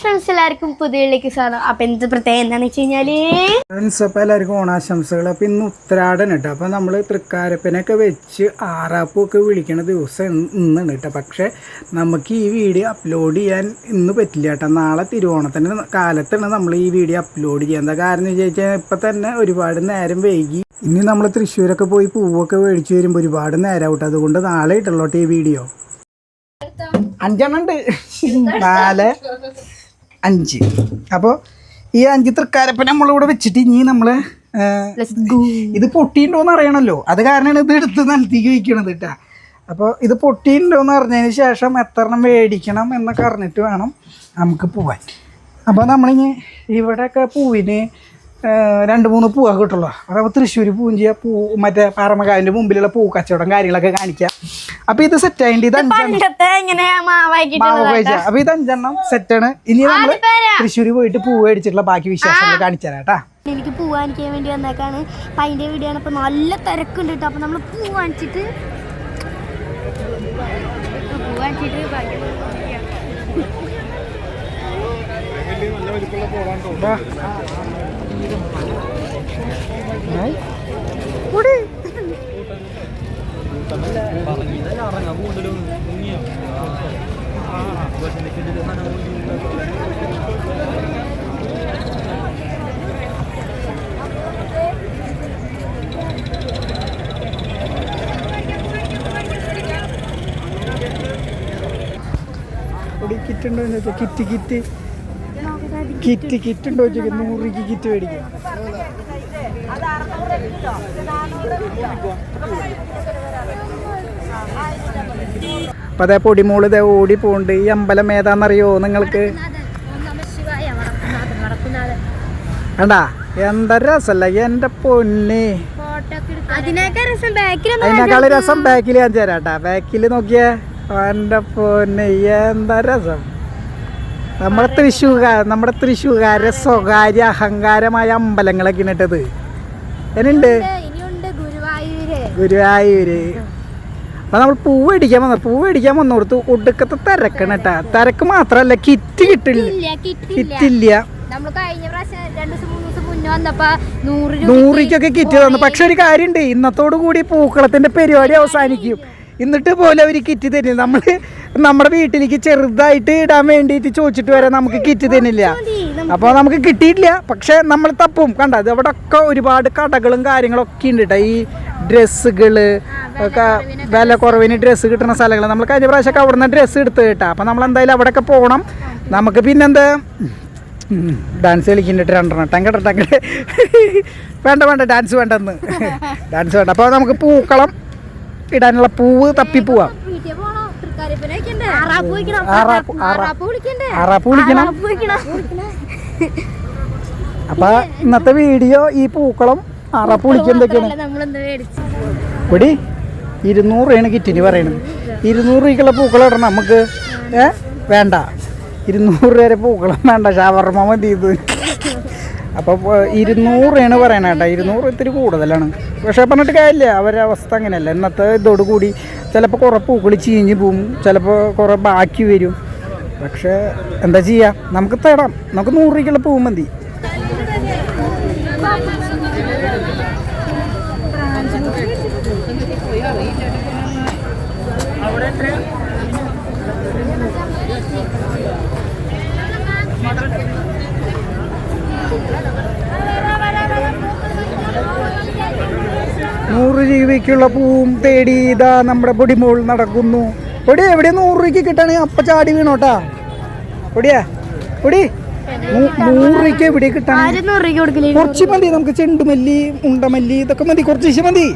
Friends എല്ലാവർക്കും പുതിയതിലേക്ക് സ്വാഗതം. അപ്പം എന്ത് പ്രത്യേകം എന്താണെന്ന് വെച്ച് കഴിഞ്ഞാൽ ഫ്രണ്ട്സ് അപ്പോൾ എല്ലാവർക്കും ഓണാശംസകൾ. അപ്പോൾ ഇന്ന് ഉത്തരാടൻ കേട്ടോ. അപ്പോൾ നമ്മൾ തൃക്കാരപ്പനൊക്കെ വെച്ച് ആറാപ്പൊക്കെ വിളിക്കണ ദിവസം ഇന്നാണ് കേട്ടോ. പക്ഷേ നമുക്ക് ഈ വീഡിയോ അപ്ലോഡ് ചെയ്യാൻ ഇന്ന് പറ്റില്ല കേട്ടോ. നാളെ തിരുവോണത്തിൻ്റെ കാലത്താണ് നമ്മൾ ഈ വീഡിയോ അപ്ലോഡ് ചെയ്യുക. എന്താ കാരണം എന്ന് ചോദിച്ചാൽ ഇപ്പം തന്നെ ഒരുപാട് നേരം വൈകി. ഇനി നമ്മൾ തൃശ്ശൂരൊക്കെ പോയി പൂവൊക്കെ മേടിച്ച് വരുമ്പോൾ ഒരുപാട് നേരം ആവട്ടെ. അതുകൊണ്ട് നാളെ ഇട്ടുള്ളോട്ടെ ഈ വീഡിയോ. 5 ഉണ്ട് 4 5. അപ്പോൾ ഈ 5 തൃക്കാരപ്പൻ നമ്മളിവിടെ വെച്ചിട്ട് ഇനി നമ്മൾ ഇത് പൊട്ടിയിട്ടുണ്ടോയെന്ന് അറിയണമല്ലോ. അത് കാരണമാണ് ഇത് എടുത്ത് നിലത്തേക്ക് വയ്ക്കണത് കേട്ടോ. അപ്പോൾ ഇത് പൊട്ടിയിട്ടുണ്ടോയെന്ന് അറിഞ്ഞതിന് ശേഷം എത്ര എണ്ണം മേടിക്കണം എന്നൊക്കെ അറിഞ്ഞിട്ട് വേണം നമുക്ക് പോവാൻ. അപ്പോൾ നമ്മളിനി ഇവിടെയൊക്കെ പൂവിന് 2-3 പൂവൊക്കെ കിട്ടുള്ളൂ. അതപ്പോൾ തൃശ്ശൂർ പൂഞ്ചിയ പൂ മറ്റേ പാറമകാവിൻ്റെ മുമ്പിലുള്ള പൂ കച്ചവടം കാര്യങ്ങളൊക്കെ കാണിക്കാം. അപ്പോൾ ഇത് സെറ്റ് ആയിട്ട് ഇത് 5 അപ്പോൾ ഇത് 5 എണ്ണം സെറ്റാണ്. ഇനി നമ്മൾ തൃശ്ശൂർ പോയിട്ട് പൂ മേടിച്ചിട്ടുള്ള ബാക്കി വിശേഷങ്ങൾ കാണിച്ചു തരാം കേട്ടാ. എനിക്ക് പൂ വാങ്ങിക്കാൻ വേണ്ടി വന്നേക്കാണ്. അപ്പം അതിൻ്റെ വീഡിയോ ആണ്. അപ്പോൾ നല്ല തിരക്കുണ്ട് കേട്ടോ. അപ്പം നമ്മൾ പൂ വാങ്ങിച്ചിട്ട് കിറ്റുണ്ടോ കിറ്റുണ്ടോ ചോദിക്കും. 100 രൂപയ്ക്ക് കിറ്റ് മേടിക്കാം. അപ്പം അതേ പൊടിമോള് ഇതേ ഓടി പോണ്ട്. ഈ അമ്പലം ഏതാണെന്നറിയോ നിങ്ങൾക്ക്? വേണ്ടാ എന്താ രസമല്ല എൻ്റെ പൊന്നെ. അതിനേക്കാള് രസം ബാക്കിൽ ഞാൻ തരാട്ടാ. ബാക്കിൽ നോക്കിയേ എൻ്റെ പൊന്നെ എന്താ രസം. നമ്മുടെ തൃശ്ശൂർക്കാരെ സ്വകാര്യ അഹങ്കാരമായ അമ്പലങ്ങളൊക്കെ ഇട്ടത് എന്നുണ്ട് ഗുരുവായൂര്. അപ്പം നമ്മൾ പൂവ് അടിക്കാൻ വന്നോടത്ത് ഒടുക്കത്തെ തിരക്കാണ് കേട്ടാ. തിരക്ക് മാത്രമല്ല കിറ്റ് കിറ്റില്ല. 100 രൂപയ്ക്കൊക്കെ കിറ്റ് തന്നു. പക്ഷെ ഒരു കാര്യമുണ്ട്, ഇന്നത്തോടു കൂടി പൂക്കളത്തിന്റെ പരിപാടി അവസാനിക്കും. എന്നിട്ട് പോലെ അവർ കിറ്റ് തരില്ല. നമ്മുടെ വീട്ടിലേക്ക് ചെറുതായിട്ട് ഇടാൻ വേണ്ടിയിട്ട് ചോദിച്ചിട്ട് വരെ നമുക്ക് കിറ്റ് തന്നില്ല. അപ്പോൾ നമുക്ക് കിട്ടിയിട്ടില്ല. പക്ഷെ നമ്മൾ തപ്പും. കണ്ടത് അവിടെ ഒക്കെ ഒരുപാട് കടകളും കാര്യങ്ങളൊക്കെ ഉണ്ട് കേട്ടോ. ഈ ഡ്രസ്സുകൾ ഒക്കെ വില കുറവിന് ഡ്രസ്സ് കിട്ടുന്ന സ്ഥലങ്ങൾ. നമ്മൾ കഴിഞ്ഞ പ്രാവശ്യമൊക്കെ അവിടെ നിന്ന് ഡ്രസ്സ് എടുത്ത് കേട്ടോ. അപ്പോൾ നമ്മൾ എന്തായാലും അവിടെയൊക്കെ പോകണം. നമുക്ക് പിന്നെന്താ ഡാൻസ് കളിക്കുന്നുണ്ട് 2 എണ്ണം ടങ്കട വേണ്ട ഡാൻസ് വേണ്ടെന്ന്. ഡാൻസ് വേണ്ട. അപ്പോൾ നമുക്ക് പൂക്കളം ഇടാനുള്ള പൂവ് തപ്പി പോവാം. ആറാപ്പ് വിളിക്കണം. അപ്പൊ ഇന്നത്തെ വീഡിയോ ഈ പൂക്കളം ആറാപ്പ് വിളിക്കുന്നതൊക്കെയാണ്. കൂടി 200 രൂപയാണ് കിറ്റിന് പറയണത്. 200 രൂപയ്ക്കുള്ള പൂക്കളം ഇടണം നമുക്ക്. വേണ്ട 200 രൂപ പൂക്കളം വേണ്ട, ഷവർമ്മ മതി ഇത്. അപ്പോൾ 200 രൂപയാണ് പറയണത് കേട്ടോ. 200 ഇത്തിരി കൂടുതലാണ്. പക്ഷേ പറഞ്ഞിട്ട് കാര്യമില്ല, അവരുടെ അവസ്ഥ അങ്ങനെയല്ല. ഇന്നത്തെ ഇതോടുകൂടി ചിലപ്പോൾ കുറേ പൂക്കൾ ചീഞ്ഞ് പോവും, ചിലപ്പോൾ കുറേ ബാക്കി വരും. പക്ഷേ എന്താ ചെയ്യുക, നമുക്ക് തേടാം. നമുക്ക് 100 രൂപയ്ക്കുള്ള പൂ മതി. നൂറ് രൂപയ്ക്കുള്ള പൂവും തേടി ഇതാ നമ്മുടെ പൊടിമോൾ നടക്കുന്നു. പൊടി എവിടെ 100 രൂപയ്ക്ക് കിട്ടണമെങ്കിൽ അപ്പം ചാടി വീണോട്ടാ. പൊടിയാ പൊടി 100 രൂപയ്ക്ക് എവിടെ കിട്ടണം? കുറച്ച് മതി നമുക്ക്. ചെണ്ടുമല്ലി, ഉണ്ടമല്ലി ഇതൊക്കെ മതി. കുറച്ച് മതി.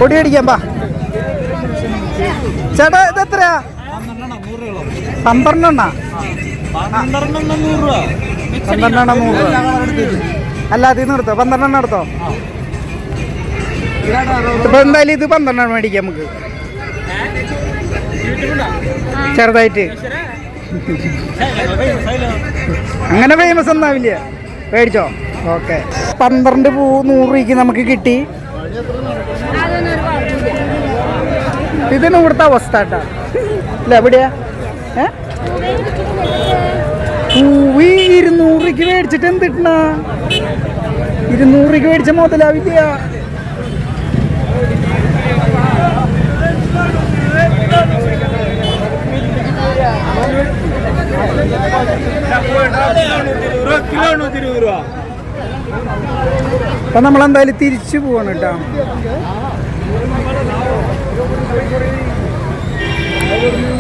പൊടി അടിക്കാൻ പാ ചേട്ടാ. ഇത് എത്രയാ? 12 എണ്ണ. 12 എണ്ണ 100 രൂപ. അല്ല അതിൽ നിർത്തോ. 12 എണ്ണ എടുത്തോ. ഇപ്പൊ എന്തായാലും ഇത് 12 എണ്ണ മേടിക്കാം നമുക്ക്. ചെറുതായിട്ട് അങ്ങനെ ഫേമസ് ഒന്നാവില്ല. മേടിച്ചോ? ഓക്കെ. 12 പൂ 100 രൂപയ്ക്ക് നമുക്ക് കിട്ടി. ഇതിന് ഇവിടുത്തെ അവസ്ഥ കേട്ടാ. ഇല്ല എവിടെയാ പൂവി 200 രൂപയ്ക്ക് മേടിച്ചിട്ട് എന്ത് കിട്ടണ? 200 രൂപയ്ക്ക് മേടിച്ച മുതലാവില്ല. അപ്പൊ നമ്മളെന്തായാലും തിരിച്ചു പോവാണ് കേട്ടോ.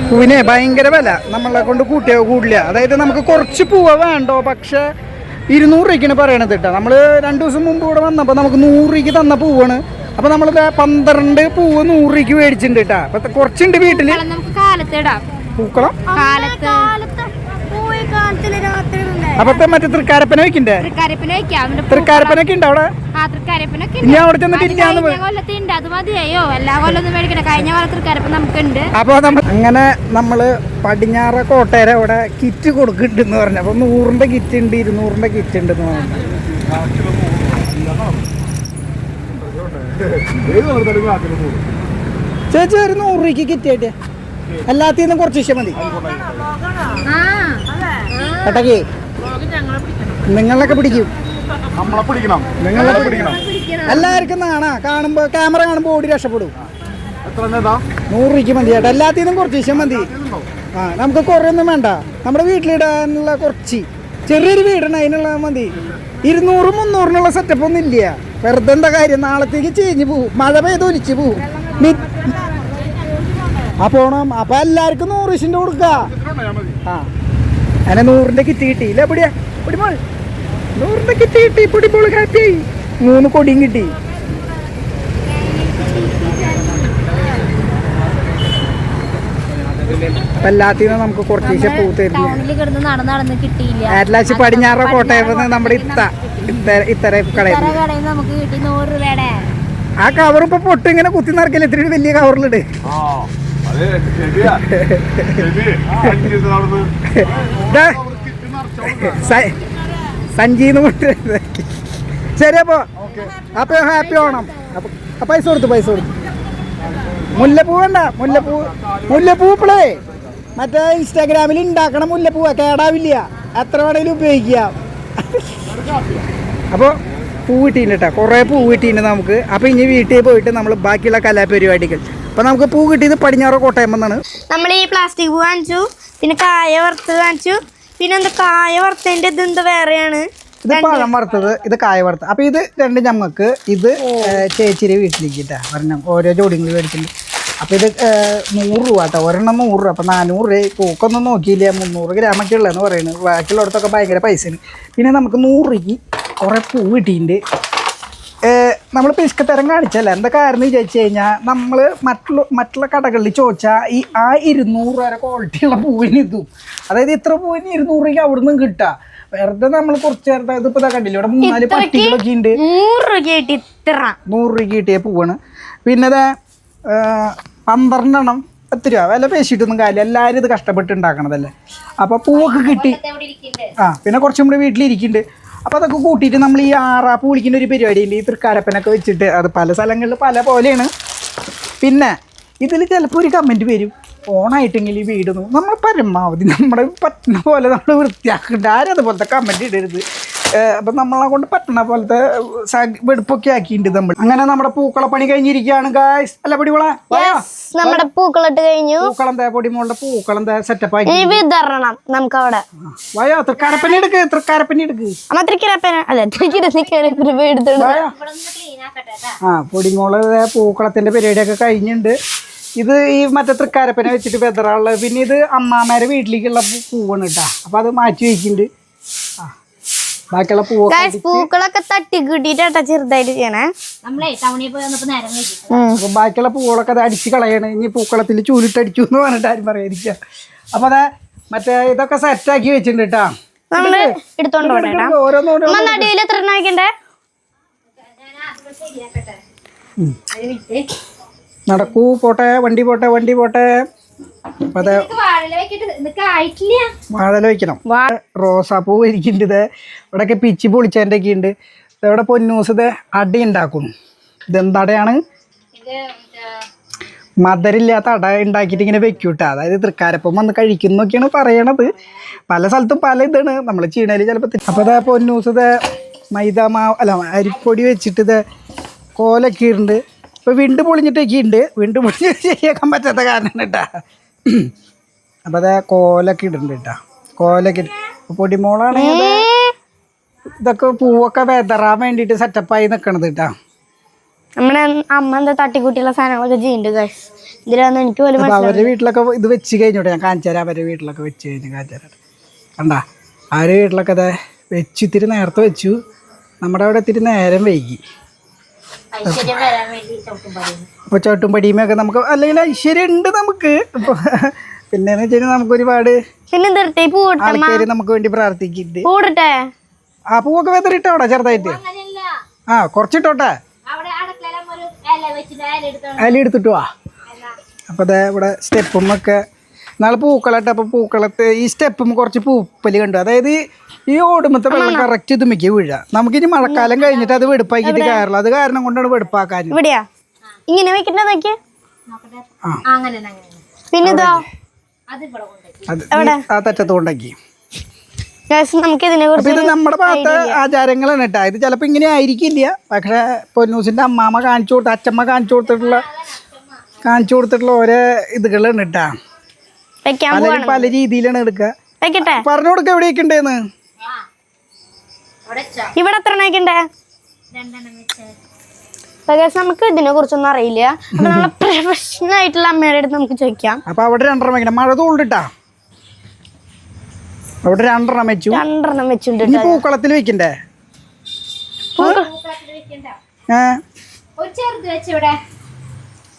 പൂവിനെ ഭയങ്കര വില, നമ്മളെ കൊണ്ട് കൂട്ടിയോ കൂടില്ല. അതായത് നമുക്ക് കുറച്ച് പൂവ വേണ്ടോ, പക്ഷെ 200 രൂപയ്ക്കാണ് പറയണത് കേട്ടോ. നമ്മൾ 2 ദിവസം മുമ്പ് ഇവിടെ വന്നപ്പോൾ നമുക്ക് 100 രൂപയ്ക്ക് തന്ന പൂവാണ്. അപ്പൊ നമ്മൾ 12 പൂവ് 100 രൂപയ്ക്ക് മേടിച്ചിട്ടുണ്ട് കേട്ടോ. അപ്പൊ കുറച്ചുണ്ട് വീട്ടില്. പൂക്കളം അപ്പത്തെ മറ്റേ തൃക്കാരപ്പന വെക്കണ്ടേ? തൃക്കാരപ്പനൊക്കെ ഉണ്ട് അവിടെ. ഇനി അവിടെ അപ്പൊ അങ്ങനെ നമ്മള് പടിഞ്ഞാറ കോട്ടയര അവിടെ കിറ്റ് കൊടുക്കുന്നുണ്ടെന്ന് പറഞ്ഞു. അപ്പൊ 100ന്റെ കിറ്റ് ഉണ്ട്, 200ന്റെ കിറ്റ് ഉണ്ടെന്ന് പറഞ്ഞു. ചേച്ചി ഒരു 100 രൂപയ്ക്ക് കിറ്റ് ആയിട്ടേ എല്ലാത്തിന്നും കുറച്ച് ഇഷ്ടം മതി. കേട്ടേ നിങ്ങളൊക്കെ പിടിക്കും, നിങ്ങളെ പിടിക്കണം. എല്ലാവർക്കും കാണുമ്പോ ക്യാമറ കാണുമ്പോ ഓടി രക്ഷപ്പെടും. 100 രൂപയ്ക്ക് മതി ചേട്ടാ, എല്ലാത്തിനും കുറച്ച് ഇഷ്ടം മതി. ആ നമുക്ക് കുറേ ഒന്നും വേണ്ട, നമ്മുടെ വീട്ടിലിടാനുള്ള കുറച്ച് ചെറിയൊരു വീടാണ്, അതിനുള്ള മതി. 200 300 സെറ്റപ്പ് ഒന്നും ഇല്ല. വെറുതെ എന്താ കാര്യം, നാളത്തേക്ക് ചേഞ്ച് പോവും, മഴ പെയ്ത് ഒലിച്ച് പോവും. ആ പോണം. അപ്പൊ എല്ലാവർക്കും 100 ഇഷിന്റെ കൊടുക്ക. ആ അങ്ങനെ 100ന്റെ കിറ്റ് കിട്ടിയില്ല. എവിടെയാ പൊടിമോൾ? 100ന്റെ കിറ്റ് കിട്ടി, പൊടിമോൾ ഹാപ്പിയായി. 3 കൊടിയും കിട്ടി. എല്ലാത്തിനും നമുക്ക് കുറച്ച് പൂ തരുന്നു. അറ്റ്ലാസ് പടിഞ്ഞാറ കോട്ടയം നമ്മുടെ ഇത്തര കടയിൽ ആ കവർ ഇപ്പൊ പൊട്ട് ഇങ്ങനെ കുത്തി നിറക്കില്ല. ഇത്തിരി വലിയ കവറിലിട്. സഞ്ജീന്ന് പൊട്ട്. ശരി അപ്പൊ ഹാപ്പി ഓണം. പൈസ കൊടുത്തു. മുല്ലപ്പൂ വേണ്ട, മുല്ലപ്പൂ ഇപ്പളേ മറ്റേ ഇൻസ്റ്റാഗ്രാമിൽ ഉണ്ടാക്കണ മുല്ലപ്പൂവാ, കേടാവില്ല, എത്ര വേണേലും ഉപയോഗിക്കാം. അപ്പോൾ പൂ കിട്ടിയിട്ടുണ്ട് കേട്ടോ, കുറേ പൂ കിട്ടിയിട്ടുണ്ട് നമുക്ക്. അപ്പോൾ ഇനി വീട്ടിൽ പോയിട്ട് നമ്മൾ ബാക്കിയുള്ള കലാപരിപാടികൾ. അപ്പോൾ നമുക്ക് പൂ കിട്ടിയത് പടിഞ്ഞാറ് കോട്ടയം എന്നാണ്. നമ്മൾ ഈ പ്ലാസ്റ്റിക് പൂ വാങ്ങിച്ചു, പിന്നെ കായ വറുത്ത് വാങ്ങിച്ചു, പിന്നെ എന്താ കായ വറുത്തതിൻ്റെ ഇതെന്താ വേറെയാണ്. ഇത് പഴം വറുത്തത്, ഇത് കായ വറുത്തത്. അപ്പോൾ ഇത് രണ്ട് ഞമ്മക്ക്, ഇത് ചേച്ചിയുടെ വീട്ടിലേക്ക് ഇട്ടാ പറഞ്ഞ ഓരോ ജോഡികൾ മേടിച്ചിട്ടുണ്ട്. അപ്പോൾ ഇത് 100 രൂപ കേട്ടോ, ഒരെണ്ണം 100 രൂപ. അപ്പോൾ 400 രൂപ പൂക്കൊന്നും നോക്കിയില്ല, 300 ഗ്രാമൊക്കെ ഉള്ളതെന്ന് പറയുന്നത്. ബാക്കിയുള്ളിടത്തൊക്കെ ഭയങ്കര പൈസയാണ്. പിന്നെ നമുക്ക് 100 രൂപയ്ക്ക് കുറേ പൂ കിട്ടിയിട്ടുണ്ട്. നമ്മൾ പിശുക്കത്തരം കാണിച്ചല്ല, എന്താ കാരണം വിചാരിച്ചു കഴിഞ്ഞാൽ നമ്മൾ മറ്റുള്ള കടകളിൽ ചോദിച്ചാൽ ഈ 200 വരെ ക്വാളിറ്റിയുള്ള പൂവിന് ഇതും, അതായത് ഇത്ര പൂവിന് 200 രൂപയ്ക്ക് അവിടെ നിന്നും കിട്ടുക. വെറുതെ നമ്മൾ കുറച്ച് നേരത്തെ ഇതിപ്പോൾ കണ്ടില്ല, ഇവിടെ 3-4 പട്ടികളൊക്കെ ഉണ്ട്. 100 രൂപയ്ക്ക് കിട്ടിയ പൂവാണ്. പിന്നെ 12 എണ്ണം 10 രൂപ വില പേശിയിട്ടൊന്നും കാര്യമില്ല, എല്ലാവരും ഇത് കഷ്ടപ്പെട്ട് ഉണ്ടാക്കണതല്ലേ. അപ്പോൾ പൂവൊക്കെ കിട്ടി. പിന്നെ കുറച്ചും കൂടി വീട്ടിലിരിക്കുന്നുണ്ട്. അപ്പോൾ അതൊക്കെ കൂട്ടിയിട്ട് നമ്മൾ ഈ ആറാപ്പ് വിളിക്കുന്ന ഒരു പരിപാടിയുണ്ട്, ഈ തൃക്കാരപ്പനൊക്കെ വെച്ചിട്ട്. അത് പല സ്ഥലങ്ങളിൽ പല പോലെയാണ്. പിന്നെ ഇതിൽ ചിലപ്പോൾ ഒരു കമൻറ്റ് വരും, ഓണായിട്ടെങ്കിൽ ഈ വീടൊന്നും നമ്മൾ പരമാവധി നമ്മുടെ പറ്റുന്ന പോലെ നമ്മൾ വൃത്തിയാക്കുന്നുണ്ട്. ആരും അതുപോലത്തെ കമൻറ്റ് ഇടരുത്. അപ്പം നമ്മളെ കൊണ്ട് പറ്റുന്ന പോലത്തെ വെടുപ്പൊക്കെ ആക്കിയിട്ടുണ്ട് നമ്മൾ. അങ്ങനെ നമ്മുടെ പൂക്കളപ്പണി കഴിഞ്ഞിരിക്കുകയാണ് ഗായ്സ്. അല്ല പൊടിമോളെ, നമ്മുടെ പൂക്കളിട്ട് കഴിഞ്ഞു. പൂക്കളെന്താ പൊടിമോളുടെ പൂക്കളെന്താ സെറ്റപ്പ് ആക്കി നമുക്ക് അവിടെ വയോ. തൃക്കാരപ്പനി എടുക്ക്. പൊടിമോള് പൂക്കളത്തിന്റെ പരിപാടിയൊക്കെ കഴിഞ്ഞിട്ടുണ്ട്. ഇത് ഈ മറ്റേ തൃക്കാരപ്പനെ വെച്ചിട്ട് ബെതറാള്. പിന്നെ ഇത് അമ്മാമ്മേരെ വീട്ടിലേക്കുള്ള പൂവാണ് കേട്ടാ. അപ്പൊ അത് മാറ്റി വെക്കുന്നുണ്ട്. ബാക്കിയുള്ള പൂക്കളൊക്കെ തട്ടി കിട്ടിട്ടാ ചെറുതായിട്ട് ചെയ്യണേ. അപ്പൊ ബാക്കിയുള്ള പൂക്കളൊക്കെ അത് അടിച്ച് കളയണേ. ഇനി പൂക്കളത്തിൽ ചൂലിട്ടടിച്ചു എന്ന് പറഞ്ഞിട്ട് ആരും പറയാതിരിക്കുക. അപ്പൊ അതെ മറ്റേ ഇതൊക്കെ സെറ്റാക്കി വെച്ചിട്ടുണ്ട് കേട്ടാ. നമ്മള് എടുത്തോണ്ട് ഓരോന്നോരോന്നടിയിൽ എത്ര നോക്കണ്ടേ. നടക്കൂ, പോട്ടെ, വണ്ടി പോട്ടെ. അപ്പൊ അത് വാഴല വെക്കണം. റോസാപ്പൂ ഇരിക്കുന്നുണ്ട്. ഇത് ഇവിടെയൊക്കെ പിച്ചി പൊളിച്ചതിൻ്റെ ഒക്കെ ഉണ്ട്. ഇവിടെ പൊന്നൂസ് ഇത് അടി ഉണ്ടാക്കുന്നു. ഇതെന്തടയാണ്? മധുരമില്ലാത്ത അട ഉണ്ടാക്കിയിട്ട് ഇങ്ങനെ വെക്കൂട്ട. അതായത് തൃക്കാരപ്പം വന്ന് കഴിക്കുന്നൊക്കെയാണ് പറയണത്. പല സ്ഥലത്തും പല ഇതാണ്. നമ്മൾ ചീണയിൽ ചിലപ്പോൾ. അപ്പോൾ ഇതാ പൊന്നൂസ് ഇത് മൈദ മാവ് അല്ല അരിപ്പൊടി വെച്ചിട്ട് ഇത് കോലൊക്കെ ഉണ്ട്. ഇപ്പോൾ വിണ്ട് പൊളിഞ്ഞിട്ടൊക്കെ ഉണ്ട്. വിണ്ട് പൊളിഞ്ഞ് ശരിയാക്കാൻ പറ്റാത്ത കാരണം കേട്ടാ. അപ്പോൾ അതെ കോലൊക്കെ ഇടുന്നുണ്ട് കേട്ടാ. കോലൊക്കെ പൊടിമോളാണെങ്കിൽ ഇതൊക്കെ പൂവൊക്കെ വെതറാൻ വേണ്ടിയിട്ട് സെറ്റപ്പായി നിൽക്കണത് കേട്ടാ. നമ്മുടെ അമ്മ എന്താ തട്ടിക്കൂട്ടിയുള്ള സാധനങ്ങളൊക്കെ ചെയ്യുന്നുണ്ട് ഗൈസ്. ഇതിലൊന്നും എനിക്ക് പോലും. അപ്പോൾ അവരുടെ വീട്ടിലൊക്കെ ഇത് വെച്ച് കഴിഞ്ഞോട്ടെ. ഞാൻ കാണിച്ചു തരാം. അവരുടെ വീട്ടിലൊക്കെ വെച്ച് കഴിഞ്ഞ് കാണിച്ചു തരാം. കണ്ടാ അവരുടെ വീട്ടിലൊക്കെ അതെ വെച്ച് ഇത്തിരി നേരത്തെ വെച്ചു. നമ്മുടെ അവിടെ ഇത്തിരി നേരം വൈകി. അപ്പോൾ ചവിട്ടുംപടിയുമൊക്കെ നമുക്ക് അല്ലെങ്കിൽ ഐശ്വര്യം ഉണ്ട് നമുക്ക്. ഇപ്പോൾ പിന്നെന്ന് വെച്ച് കഴിഞ്ഞാൽ നമുക്ക് ഒരുപാട് ആൾക്കാർ നമുക്ക് വേണ്ടി പ്രാർത്ഥിക്കുന്നുണ്ട്. ആ പൂവൊക്കെ വെതറിട്ടോ അവിടെ ചെറുതായിട്ട്. ആ കുറച്ചിട്ടോട്ടെ. അതിൽ എടുത്തിട്ട് വാ. അപ്പോൾ അതെ ഇവിടെ സ്റ്റെപ്പുമൊക്കെ നാളെ പൂക്കളട്ടെ. അപ്പോൾ പൂക്കളത്ത് ഈ സ്റ്റെപ്പും കുറച്ച് പൂപ്പല് കണ്ടു. അതായത് ഈ ഓടുമ്പത്തെ വെള്ളം കറക്റ്റ് തുമ്മിക്ക് വീഴുക. നമുക്കിനി മഴക്കാലം കഴിഞ്ഞിട്ട് അത് വെടുപ്പാക്കിയിട്ട് കയറില്ല. അത് കാരണം കൊണ്ടാണ് വെടുപ്പാക്കാൻ. ഇവിടെയാ ഇങ്ങനെ വെക്കണ്ട നോക്കിയ. പിന്നെ ആ തെറ്റത്ത് കൊണ്ടാക്കി. നമുക്കിതിനെ ഇത് നമ്മുടെ ഭാഗത്ത് ആചാരങ്ങളാണ് കേട്ടോ. ഇത് ചിലപ്പോൾ ഇങ്ങനെ ആയിരിക്കില്ല. പക്ഷേ പൊന്നൂസിൻ്റെ അമ്മാമ്മ കാണിച്ചു കൊടുത്ത അച്ഛമ്മ കാണിച്ചു കൊടുത്തിട്ടുള്ള ഓരോ ഇതുകളാണ് കേട്ടാ. അല്ലെങ്കിൽ പല രീതിയിലാണ് എടുക്കുക. പറഞ്ഞു കൊടുക്ക എവിടെയൊക്കെ ഉണ്ടെന്ന്. ഇവിടെ എത്ര നമുക്ക് ഇതിനെ കുറിച്ചൊന്നും അറിയില്ല. അപ്പൊ നമ്മളെ പ്രൊഫഷണൽ ആയിട്ടുള്ള അമ്മയുടെ അടുത്ത് നമുക്ക് ചോദിക്കാം. അപ്പൊ അവിടെ 2 വെക്കണം. മഴ തോണ്ടിട്ടാ അവിടെ 2 വെച്ചിട്ടുണ്ട്. ഇനി പൂക്കളത്തിൽ വെക്കണ്ടേ?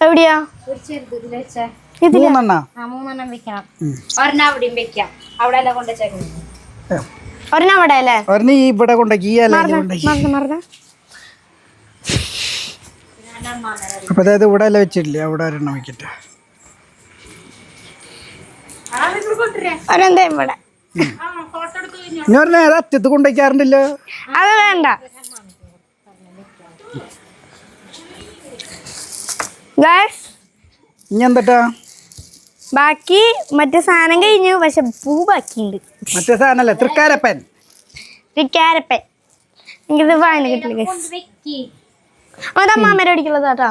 എവിടെയാ? 3 അവിടെ അല്ലേ? ഇവിടെ കൊണ്ടാക്കി. അപ്പൊ അതായത് ഇവിടെ അല്ല വെച്ചിട്ടില്ല. അവിടെ 1 വെക്കട്ടെ. ഇവിടെ ഇനി പറഞ്ഞ അറ്റത്ത് കൊണ്ടുവയ്ക്കാറുണ്ടല്ലോ. അത് വേണ്ട. ഇനി എന്താ ബാക്കി മറ്റേ സാധനം കഴിഞ്ഞു. പക്ഷെ പൂ ബാക്കിയുണ്ട്. മറ്റേ സാധനല്ലേ തൃക്കാരപ്പൻ. എനിക്കിത് വായന കിട്ടില്ല. അത് അമ്മാമ്മേരെ അടിക്കുള്ളതാട്ടാ.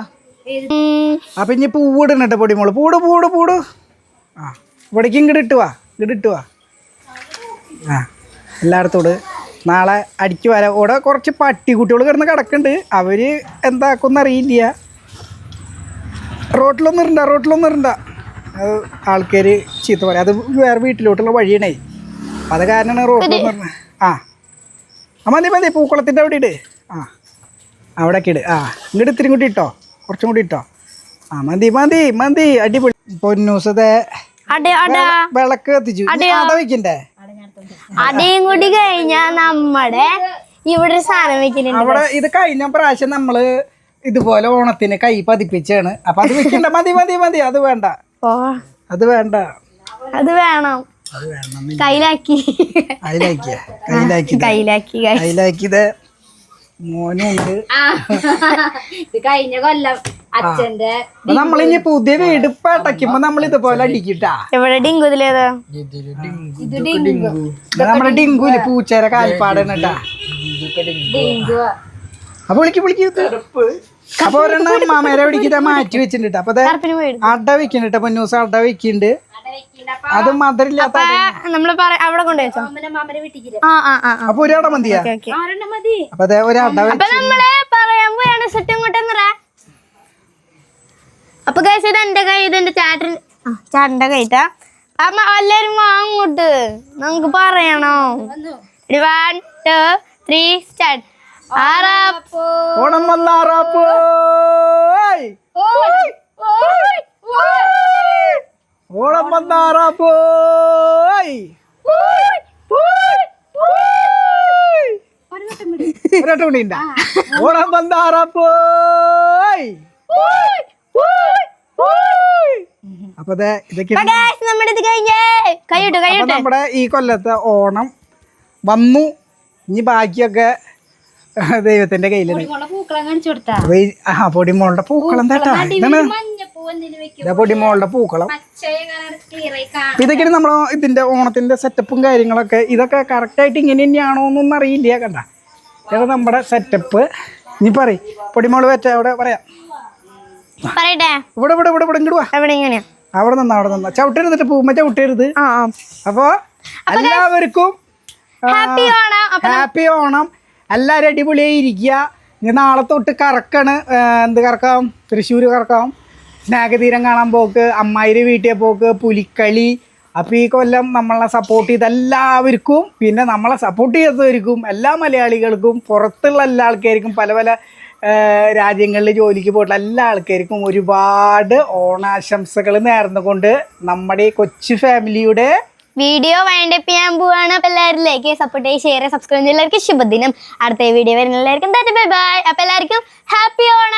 അപ്പൊ ഇനി പൂവിടണ പൊടിമോള്. പൂട്. ആ ഇവിടേക്ക് ഇങ്ങോട്ട് ഇട്ടുവാ. ആ എല്ലായിടത്തോട് നാളെ അടിക്ക് വരാം. ഇവിടെ കുറച്ച് പട്ടിക്കുട്ടികൾ കിടന്ന് കിടക്കുന്നുണ്ട്. അവർ എന്താക്കുമെന്ന് അറിയില്ല. റോട്ടിലൊന്നും ഇരണ്ട. അത് ആൾക്കാർ ചീത്ത പറയാം. അത് വേറെ വീട്ടിലോട്ടുള്ള വഴിയാണേ. അത് കാരണമാണ് റോട്ടിലൊന്നും ഇറങ്ങുന്നത്. ആ മതി പൂക്കുളത്തിൻ്റെ അവിടെ ഇട്. ആ അവിടെയൊക്കെ ഇട്. ആ ഇങ്ങോട്ട് ഇത്തിരി കൂടി ഇട്ടോ. കുറച്ചും കൂടി ഇട്ടോ. ആ മതി അടിപൊളി. പൊന്നൂസത്തെ വിളക്ക് കത്തിച്ചു. അട വെക്കണ്ടേ? അടയും കൂടി കഴിഞ്ഞാ നമ്മുടെ ഇവിടെ സാധനം വെക്കുന്നുണ്ട്. അവിടെ ഇത് കഴിഞ്ഞ പ്രാവശ്യം നമ്മള് ഇതുപോലെ ഓണത്തിന് കൈ പതിപ്പിച്ചാണ്. അപ്പൊ അത് വെക്കണ്ട. മതി. അത് വേണ്ട. അത് വേണം. കയ്യിലാക്കിയത് മോനുണ്ട്. കഴിഞ്ഞ കൊല്ലം അച്ഛന്റെ നമ്മളിനി പുതിയ വീട് പടയ്ക്കുമ്പോ നമ്മൾ ഇതുപോലെ അടിക്കിട്ടാ. നമ്മുടെ ഡിങ്കുല് പൂച്ചേര കാൽപ്പാടാണ് കേട്ടാ. അപ്പൊ വിളിക്ക്. അപ്പൊ ഒരെണ്ണം അമ്മാമേരെ വിളിക്കിട്ട് മാറ്റി വെച്ചിട്ടുണ്ട്. അപ്പൊ അട വെക്കുന്നുണ്ട്. പൊന്നൂസ് അട വെക്കുന്നുണ്ട്. അത് മധുരമില്ലാത്ത അവിടെ കൊണ്ടുവച്ചോ. അപ്പൊ ഒരട മതിയാ. അപ്പൊ അതെ ഒരട പറയാൻ പോയാണ് സെറ്റ് ഇങ്ങോട്ടെന്നറ. അപ്പൊ കഴിച്ച ഇത് എന്റെ കൈ. ഇതെന്റെ ചേട്ടന്റെ കൈട്ടാ. അമ്മ എല്ലാരും വാങ്ങോട്ട് നമുക്ക് പറയണോ? 1 2 3 സ്റ്റാർട്ട്. ഓണം വന്നാറാപ്പോ. ഓണം വന്നാറാപ്പോ. ഒരട്ടം കൂടി ഉണ്ടാ. ഓണം വന്നാറാപ്പോ. അപ്പൊ ഇതൊക്കെ നമ്മുടെ ഇത് കഴിഞ്ഞേ കൈയിട്ട് അപ്പൊ നമ്മുടെ ഈ കൊല്ലത്തെ ഓണം വന്നു. ഇനി ബാക്കിയൊക്കെ ദൈവത്തിന്റെ കയ്യിലാണ്. പൂക്കളം കാണിച്ചു കൊടുത്താ പൊടിമോളുടെ പൂക്കളം തേട്ടാ. ഇതാണ് മഞ്ഞപ്പൂ എന്തിനു വെക്കും? ഇതാ പൊടിമോളുടെ പൂക്കളം. ഇതൊക്കെയാണ് നമ്മളെ ഇതിന്റെ ഓണത്തിന്റെ സെറ്റപ്പും കാര്യങ്ങളൊക്കെ. ഇതൊക്കെ കറക്റ്റ് ആയിട്ട് ഇങ്ങനെ തന്നെയാണോ എന്നൊന്നും അറിയില്ല. കണ്ട ഇതാണ് നമ്മുടെ സെറ്റപ്പ്. നീ പറയും പൊടിമോള് വെച്ച അവിടെ പറയാം. പറയട്ടെ ഇവിടെ ഇവിടെ ഇവിടെ ഇവിടെ ഇങ്ങോട്ട് എവിടെ ഇങ്ങനെയാ അവിടെ നിന്നാ ചവിട്ടരുന്നിട്ട് പൂമ്മ ചവിട്ടരുത്. അപ്പൊ എല്ലാവർക്കും ഹാപ്പി ഓണം. എല്ലാവരും അടിപൊളിയായി ഇരിക്കുക. ഇനി നാളെ തൊട്ട് കറക്കാണ്. എന്ത് കറക്കാം? തൃശ്ശൂർ കറക്കാം, സ്നേഹതീരം കാണാൻ പോക്ക്, അമ്മായിരെ വീട്ടിൽ പോക്ക്, പുലിക്കളി. അപ്പോൾ ഈ കൊല്ലം നമ്മളെ സപ്പോർട്ട് ചെയ്ത എല്ലാവർക്കും, പിന്നെ നമ്മളെ സപ്പോർട്ട് ചെയ്തവർക്കും, എല്ലാ മലയാളികൾക്കും, പുറത്തുള്ള എല്ലാ ആൾക്കാർക്കും, പല പല രാജ്യങ്ങളിൽ ജോലിക്ക് പോയിട്ടുള്ള എല്ലാ ആൾക്കാർക്കും ഒരുപാട് ഓണാശംസകൾ നേർന്നുകൊണ്ട് നമ്മുടെ ഈ കൊച്ചു ഫാമിലിയുടെ വീഡിയോ വൈൻഡപ്പ് ചെയ്യാൻ പോവാണ്. അപ്പൊ എല്ലാവരും ലൈക്ക് സപ്പോർട്ട് ചെയ്ത് ഷെയർ സബ്സ്ക്രൈബ് ചെയ്യുന്ന എല്ലാവർക്കും ശുഭദിനം. അടുത്ത വീഡിയോ വരുന്ന എല്ലാവർക്കും ബൈ ബൈ. അപ്പൊ എല്ലാവർക്കും ഹാപ്പി ഓണം.